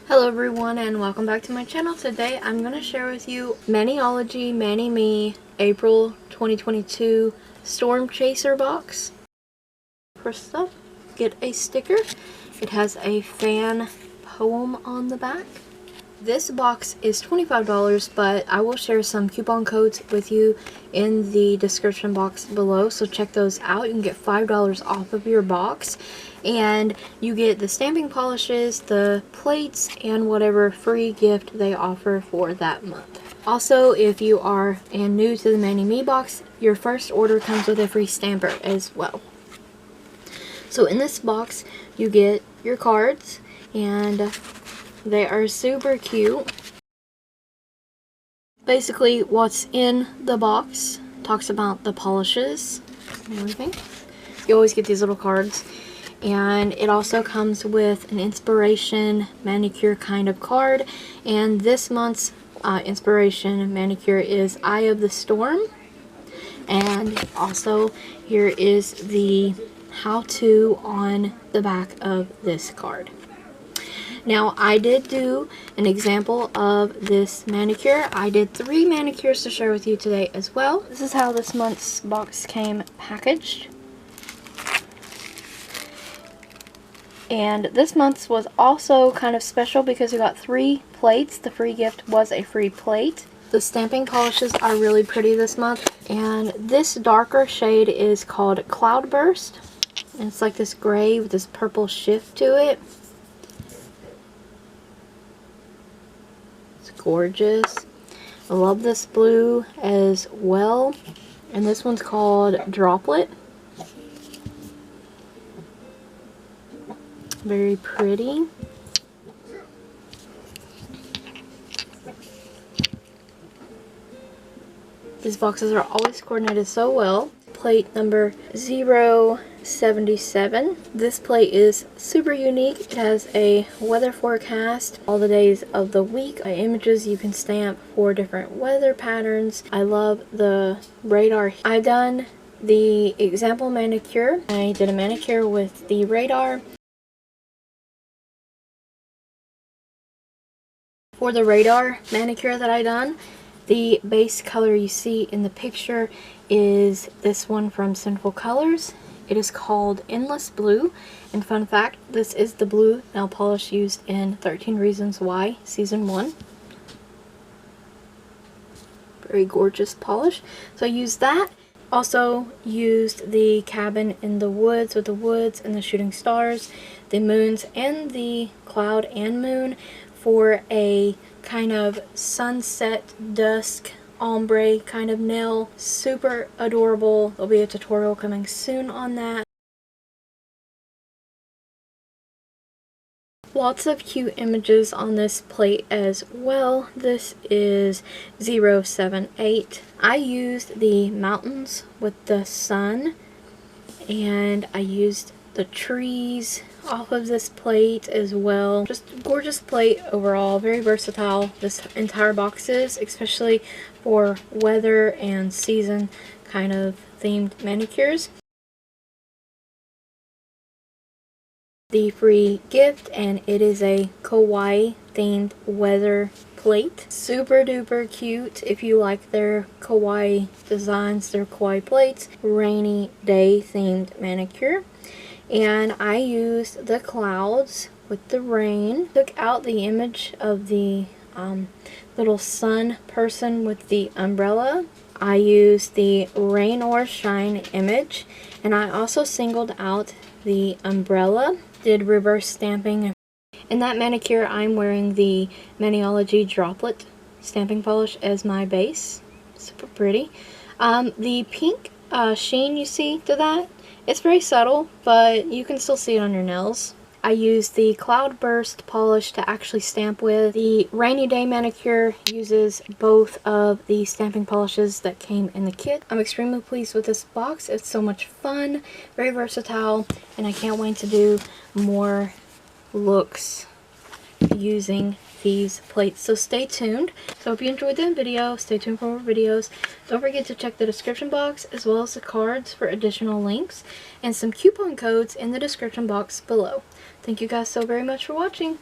Hello everyone and welcome back to my channel. Today I'm going to share with you Maniology ManixMe April 2022 Storm Chaser box. First up, get a sticker. It has a fan poem on the back. This box is $25, but I will share some coupon codes with you in the description box below, so check those out. You can get $5 off of your box, and you get the stamping polishes, the plates, and whatever free gift they offer for that month. Also, if you are new to the ManixMe box, your first order comes with a free stamper as well. So in this box, you get your cards, and they are super cute. Basically, what's in the box talks about the polishes and everything. You always get these little cards. And it also comes with an inspiration manicure kind of card. And this month's inspiration manicure is Eye of the Storm. And also, here is the how-to on the back of this card. Now, I did do an example of this manicure. I did 3 manicures to share with you today as well. This is how this month's box came packaged. And this month's was also kind of special because we got 3 plates. The free gift was a free plate. The stamping polishes are really pretty this month. And this darker shade is called Cloudburst. And it's like this gray with this purple shift to it. Gorgeous. I love this blue as well, and this one's called Droplet. Very pretty. These boxes are always coordinated so well. Plate number 077. This plate is super unique. It has a weather forecast, all the days of the week, images you can stamp for different weather patterns. I love the radar. I've done the example manicure. I did a manicure with the radar. For the radar manicure that I done, the base color you see in the picture is this one from Sinful Colors. It is called Endless Blue, and fun fact, this is the blue nail polish used in 13 Reasons Why Season 1. Very gorgeous polish. So I used that. Also used the Cabin in the Woods with the woods and the shooting stars, the moons, and the cloud and moon for a kind of sunset dusk ombre kind of nail. Super adorable. There'll be a tutorial coming soon on that. Lots of cute images on this plate as well. This is 078. I used the mountains with the sun, and I used the trees off of this plate as well. Just gorgeous plate overall, very versatile. This entire box is, especially for weather and season kind of themed manicures. The free gift, and it is a kawaii themed weather plate. Super duper cute if you like their kawaii designs, their kawaii plates. Rainy day themed manicure. And I used the clouds with the rain. Took out the image of the little sun person with the umbrella. I used the rain or shine image, and I also singled out the umbrella. Did reverse stamping. In that manicure, I'm wearing the Maniology Droplet stamping polish as my base. Super pretty. The pink sheen you see to that, it's very subtle, but you can still see it on your nails. I used the Cloudburst polish to actually stamp with. The Rainy Day manicure uses both of the stamping polishes that came in the kit. I'm extremely pleased with this box. It's so much fun, very versatile, and I can't wait to do more looks using these plates. So stay tuned. So if you enjoyed the video, stay tuned for more videos. Don't forget to check the description box as well as the cards for additional links and some coupon codes in the description box below. Thank you guys so very much for watching.